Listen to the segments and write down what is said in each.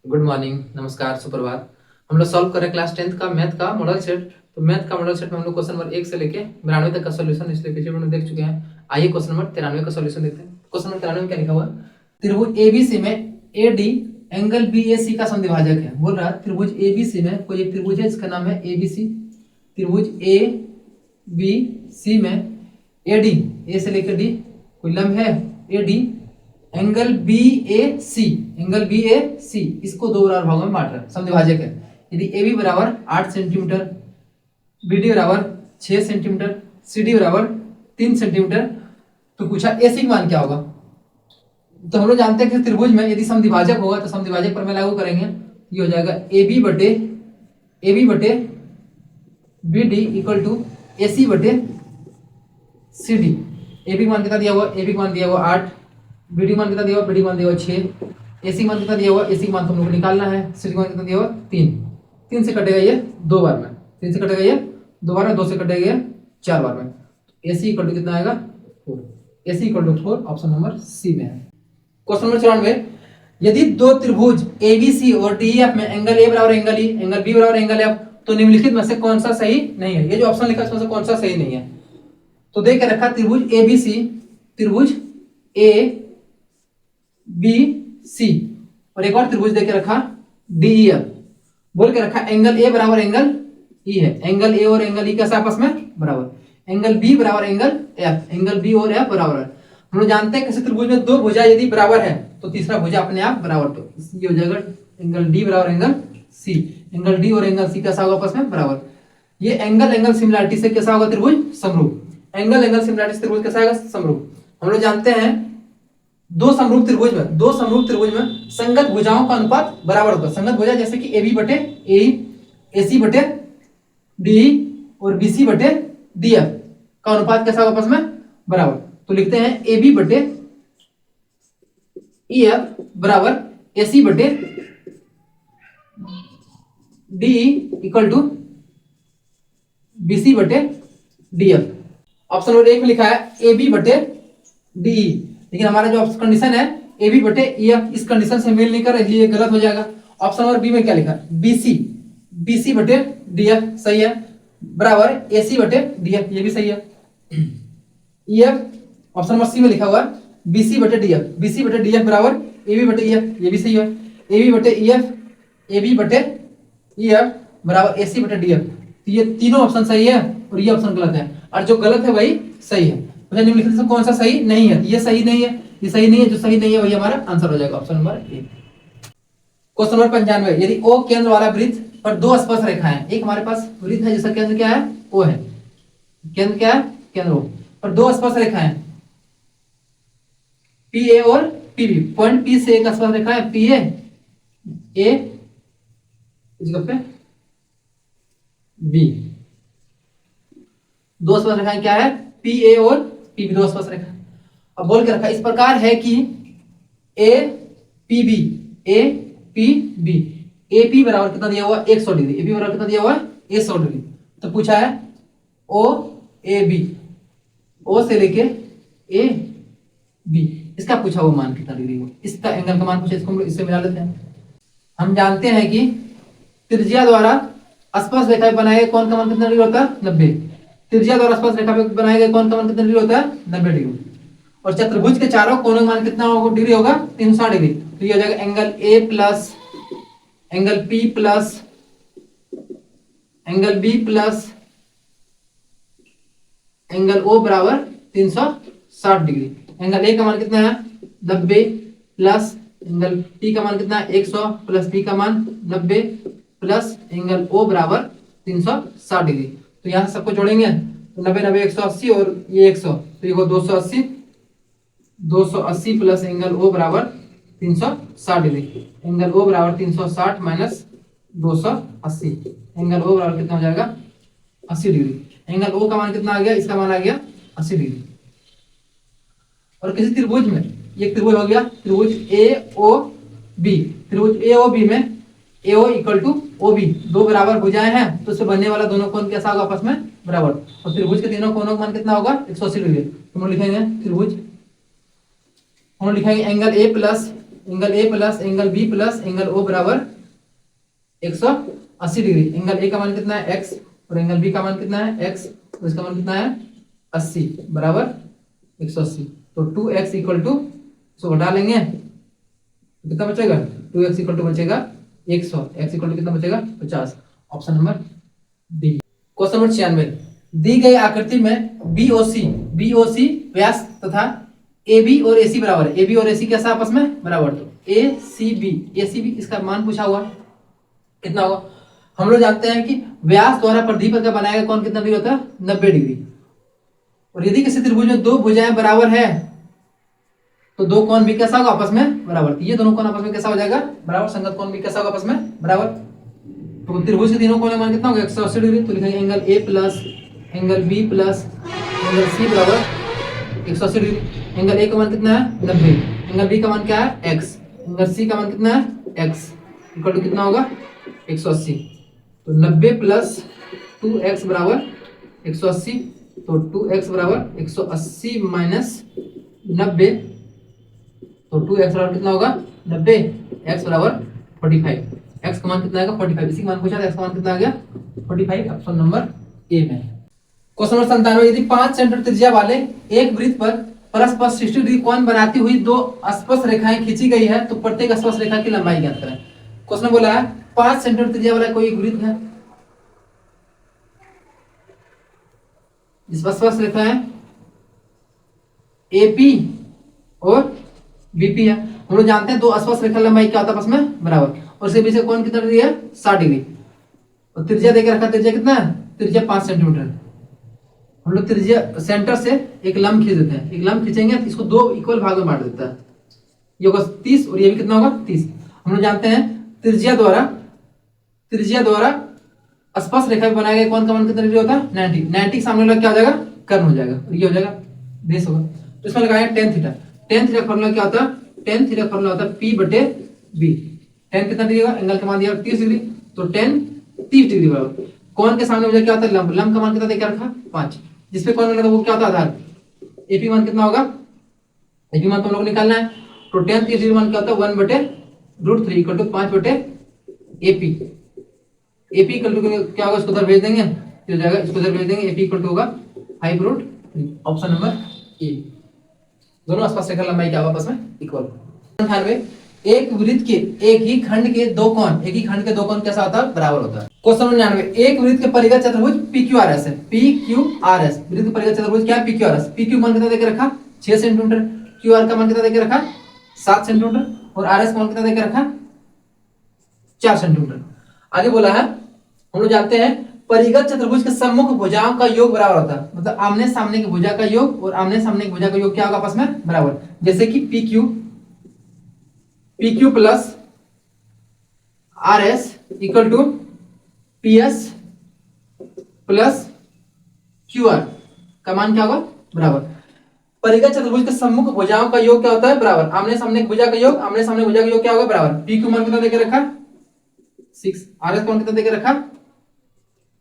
Good morning, नमस्कार, सुप्रभात। हम लोग सॉल्व कर रहे हैं क्लास 10th का मैथ का मॉडल सेट। तो मैथ का मॉडल सेट में हम लोग क्वेश्चन नंबर 1 से लेके 92 तक का सॉल्यूशन इसलिए पिछले वीडियो में देख चुके हैं। आइए क्वेश्चन नंबर 93 का सॉल्यूशन देखते हैं। क्वेश्चन नंबर 93 में क्या लिखा हुआ है? त्रिभुज एबीसी में एडी एंगल बीएसी का समद्विभाजक है। बोल रहा है त्रिभुज एबीसी में कोई एक त्रिभुज है जिसका नाम है एबीसी। त्रिभुज ए बी सी में एडी, ए से लेकर डी कोई लंब है एडी, एंगल बी ए सी, एंगल बी ए सी इसको दो बराबर भागों में बांट रहा है, समद्विभाजक है। यदि ए बी बराबर 8 सेंटीमीटर, बी डी बराबर 6 सेंटीमीटर, सी डी बराबर 3 सेंटीमीटर, तो पूछा ए सी का मान क्या होगा। तो हम लोग जानते हैं कि त्रिभुज में यदि समद्विभाजक होगा तो समद्विभाजक पर में लागू करेंगे, ये हो जाएगा ए बी बटे B D equal to A C बटे सी डी। ए बी मान कितना दिया हुआ? ए बी मान दिया हुआ 8, बी डी मान कितना दिया हुआ? बी डी मान दिया हुआ 6, ए सी मान कितना दिया हुआ? ए सी मान तुम लोग को निकालना है। सी डी मान कितना दिया हुआ? 3। 3 से कटेगा ये 2 बार में, 3 से कटेगा ये 2 बार में, 2 से कटेगा ये 4 बार में। ए सी इक्वल टू कितना आएगा? 4। A C equal to 4 option number C में है। क्वेश्चन नंबर 94, यदि दो त्रिभुज एबीसी और डीएफ में एंगल ए बराबर एंगल ई, एंगल बी बराबर एंगल एफ, तो निम्नलिखित में से कौन सा सही नहीं है? ये जो ऑप्शन लिखा है इसमें से कौन सा सही नहीं है? तो देख के रखा त्रिभुज एबीसी, त्रिभुज ए बी सी और एक और त्रिभुज देके रखा डीईएफ। बोल के रखा एंगल ए बराबर एंगल ई है, एंगल ए और एंगल ई कैसे आपस में बराबर, एंगल बी बराबर एंगल एफ, एंगल बी और एफ बराबर है। हम लोग जानते हैं किसी त्रिभुज में दो भुजा यदि बराबर है तो तीसरा भुजा अपने आप बराबर, तो ये हो जाएगा एंगल डी बराबर एंगल सी, एंगल डी और एंगल सी कैसा होगा आपस में बराबर। ये एंगल एंगल सिमिलरिटी से कैसा होगा त्रिभुज समरूप, एंगल एंगल सिमिलरिटी से त्रिभुज कैसा आएगा समरूप। हम लोग जानते हैं दो समरूप त्रिभुज में संगत भुजाओं का अनुपात बराबर होता है। संगत भुजा जैसे कि ए बी बटे ए, ए सी बटे डी और बी सी बटे डी एफ का अनुपात कैसा होगा आपस में बराबर। तो लिखते हैं ए बी बटे ई एफ बराबर ए सी बटे D equal to B C बटे डी एफ। ऑप्शन नंबर 1 में लिखा है ए बी बटे डी, लेकिन हमारा जो कंडीशन है ए बी बटे ई एफ इस कंडीशन से मेल नहीं कर रहा, ये गलत हो जाएगा। ऑप्शन नंबर बी में क्या लिखा है? बी सी बटे डी एफ सही है, बराबर ए सी बटे डी एफ, ये भी सही है। E F option number C में लिखा हुआ है बी सी बटे डी एफ बराबर ए बी बटे ई एफ, ये भी सही है। ए बी बटे ई एफ बराबर ए सी बटे डी एफ, तो ये तीनों ऑप्शन सही है और ये ऑप्शन गलत है, और जो गलत है वही सही है। मतलब निम्नलिखित से कौन सा सही नहीं है? ये सही नहीं है, ये सही नहीं है, जो सही नहीं है वही हमारा आंसर हो जाएगा option number A. Question number 95, यदि ओ केंद्र वाला वृत्त पर दो स्पर्श रेखाएं, एक हमारे पास वृत्त है जिसका केंद्र क्या है? ओ है, केंद्र क्या है? केंद्र ओ, पर दो स्पर्श रेखाएं पी ए और पी बी, पॉइंट पी से एक स्पर्श रेखा है पी ए इस जगह पे बी, दो स्पर्श रेखाएं क्या है? पी ए और पी बी, दो स्पर्श रेखा। अब बोल के रखा इस प्रकार है कि A P B, A P B, A P बराबर कितना दिया हुआ? 100 डिग्री, ए पी बराबर कितना दिया हुआ? 100 डिग्री। तो पूछा है ओ ए बी, ओ से लेके ए बी, इसका पूछा हुआ मान कितना डिग्री हो, इसका एंगल का मान पूछा, इसको हम लोग इससे मिला लेते हैं। हम जानते हैं कि त्रिज्या द्वारा स्पर्श रेखा बनाए गए कोण का मान कितना डिग्री होता है? 90। त्रिज्या द्वारा स्पर्श रेखा बनाए गए कोण का मान कितना डिग्री होता है? 90 डिग्री। और चतुर्भुज के चारों कोणों का मान कितना डिग्री होगा? 360 डिग्री। तो ये हो जाएगा angle A plus angle P plus angle B plus angle O बराबर 360 डिग्री। एंगल ए का मान कितना है? 90 प्लस एंगल पी का मान कितना है? 100 प्लस बी का मान 90 प्लस एंगल ओ बराबर 360 डिग्री। तो यहां से सबको जोड़ेंगे तो 90 90 180 और ये 100, तो ये 280 प्लस एंगल ओ बराबर 360 डिग्री। एंगल ओ बराबर 360 माइनस 280, एंगल ओ बराबर कितना हो जाएगा? 80 डिग्री। एंगल ओ का मान कितना आ गया? इसका मान आ गया 80 डिग्री। और किसी त्रिभुज में, एक त्रिभुज हो गया त्रिभुज ए ओ बी, त्रिभुज ए ओ बी में A O equal to O B, दो बराबर भुजाएं हैं तो उससे बनने वाला दोनों कोण कैसा होगा आपस में बराबर। और त्रिभुज के तीनों कोणों का मान कितना होगा? 180 डिग्री। तो हम लिखेंगे त्रिभुज, हम लिखेंगे angle A plus angle A plus angle B plus angle O बराबर 180 डिग्री। एंगल ए का मान कितना है x और एंगल बी का मान कितना है x और इसका मान कितना है 80 बराबर 180। तो 2x इक्वल टू, इसको घटा लेंगे तो कितना बचेगा, 2x इक्वल टू बचेगा 100, x इक्वल टू कितना बचेगा 50। Option number D. Question number 96, दी गई आकृति में BOC व्यास तथा AB और AC बराबर है। AB और AC कैसा आपस में बराबर, तो ACB इसका मान पूछा हुआ कितना होगा। हम लोग जानते हैं कि व्यास द्वारा परिधि का बनाया गया कोण कितना डिग्री होता है, 90 डिग्री। और यदि किसी त्रिभुज में दो भुजाएं बराबर है तो दो कोण भी कैसा होगा आपस में बराबर। ये दोनों कोण आपस में कैसा हो जाएगा बराबर, संगत कोण भी कैसा होगा आपस में बराबर। तो त्रिभुज के तीनों कोण का मान कितना होगा 180 डिग्री। तो लिखेंगे angle A plus angle B plus angle C बराबर 180 डिग्री। एंगल A का मान कितना है 90, एंगल B का मान क्या है x, एंगल C का मान कितना है x इक्वल टू कितना होगा 180। तो 90 प्लस 2x बराबर 180। तो 2x बराबर 180 माइनस 90, तो 2x बराबर कितना होगा 90, x बराबर 45। x का मान कितना आएगा 45, इसी का मान पूछा था, x का मान कितना आ गया 45। ऑप्शन नंबर ए में। क्वेश्चन नंबर 97, यदि 5 सेंटीमीटर त्रिज्या वाले एक वृत्त पर परस्पर 60 डिग्री कोण बनाती हुई दो स्पर्श रेखाएं खींची गई है तो प्रत्येक स्पर्श रेखा की लंबाई ज्ञात करें। क्वेश्चन बोला है 5 सेंटीमीटर त्रिज्या वाला कोई एक वृत्त है, जिस स्पर्श रेखा है AP और BP है। हम लोग जानते हैं दो स्पर्श रेखा लंबाई क्या होता है आपस में बराबर, और इसके बीच कोण कितना डिग्री है 60 डिग्री। और त्रिज्या देकर रखा, त्रिज्या कितना है, त्रिज्या 5 सेंटीमीटर। हम लोग त्रिज्या सेंटर से एक लंब खींच देते हैं, एक लंब खींचेंगे तो इसको दो इक्वल भाग में बांट देता है, ये होगा 30 और ये भी कितना होगा 30। हम लोग जानते हैं त्रिज्या द्वारा स्पर्श रेखा में बनाया गया कोण का मान कितना डिग्री होता है 90। 90 के सामने वाला क्या हो जाएगा कर्ण हो जाएगा, और ये हो जाएगा बेस होगा। तो इसमें लगाया tan theta. tan theta formula क्या होता है, tan थीटा फॉर्मूला होता है P/B। tan कितना डिग्री होगा, एंगल का मान दिया 30 डिग्री, तो tan 30 डिग्री बराबर कोण के सामने मुझे क्या होता है लंब, लंब का मान कितना देकर रखा 5, जिसपे कोण लगा वो क्या होता है आधार। AP मान कितना होगा, AP मान तो हम लोग निकालना है। तो tan 30 डिग्री मान क्या होता है 1/√3 equal to 5/AP। AP equal to क्या होगा, इसको उधर भेज देंगे हो जाएगा, इसको उधर भेज देंगे, AP इक्वल टू होगा 5√3। Option number A. दोनों स्पर्श रेखा लंबाई क्या आपस में इक्वल। 98, एक वृत्त के एक ही खंड के दो कोण कैसा होता है बराबर होता है। क्वेश्चन नंबर 99, एक वृत्त के परिघ चतुर्भुज PQRS है। PQRS वृत्त के परिघ चतुर्भुज क्या है PQRS। PQ मान कितना देकर रखा 6 सेंटीमीटर, QR का मान कितना देकर रखा 7 सेंटीमीटर और RS का मान कितना देकर रखा 4 सेंटीमीटर। आगे बोला है हम लोग जानते हैं परिगत चतुर्भुज के सम्मुख भुजाओं का योग बराबर होता है, मतलब आमने सामने की भुजा का योग और आमने सामने की भुजा का योग क्या होगा आपस में बराबर। जैसे कि PQ plus RS equal to PS plus QR का मान क्या होगा बराबर। परिगत चतुर्भुज के सम्मुख भुजाओं का योग क्या होता है बराबर, आमने सामने की भुजा का योग, आमने सामने भुजा का योग क्या होगा बराबर। PQ मान कितना देकर रखा 6, RS मान कितना देकर रखा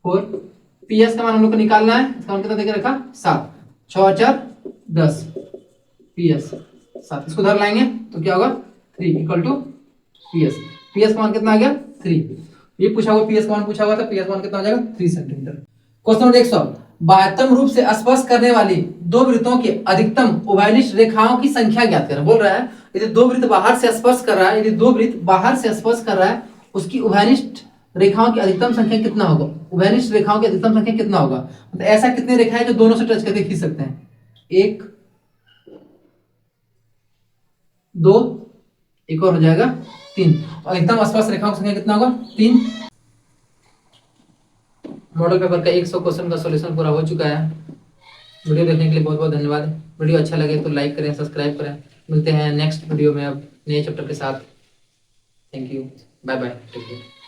4, PS का मान हम लोग को निकालना है, इसका मान कितना देकर रखा 7, 6 और 4 10, PS 7, इसको उधर लाएंगे तो क्या होगा 3 इक्वल टू PS का मान कितना आ गया 3। ये पूछा हुआ PS का मान पूछा हुआ था, PS का मान कितना आ जाएगा 3 सेंटीमीटर। क्वेश्चन नंबर 100, बाह्यतम रूप से स्पर्श करने वाली दो वृत्तों के अधिकतम उभयनिष्ठ रेखाओं की संख्या ज्ञात करें। बोल रहा है यदि दो वृत्त बाहर से स्पर्श कर रहा है, यदि दो वृत्त बाहर से स्पर्श कर रहा है उसकी उभयनिष्ठ रेखाओं की अधिकतम संख्या कितना होगा, उभयनिष्ठ रेखाओं की अधिकतम संख्या कितना होगा, मतलब ऐसा कितनी रेखाएं जो दोनों से टच करके खींच सकते हैं, 1 2 एक और हो जाएगा 3, और अधिकतम स्पर्श रेखाओं की संख्या कितना होगा 3। मॉडल पेपर का 100 क्वेश्चन का सॉल्यूशन पूरा हो चुका है। वीडियो देखने के लिए बहुत बहुत धन्यवाद। वीडियो अच्छा लगे तो लाइक करें, सब्सक्राइब करें। मिलते हैं नेक्स्ट वीडियो में अब नए चैप्टर के साथ। Thank you, bye bye, take care.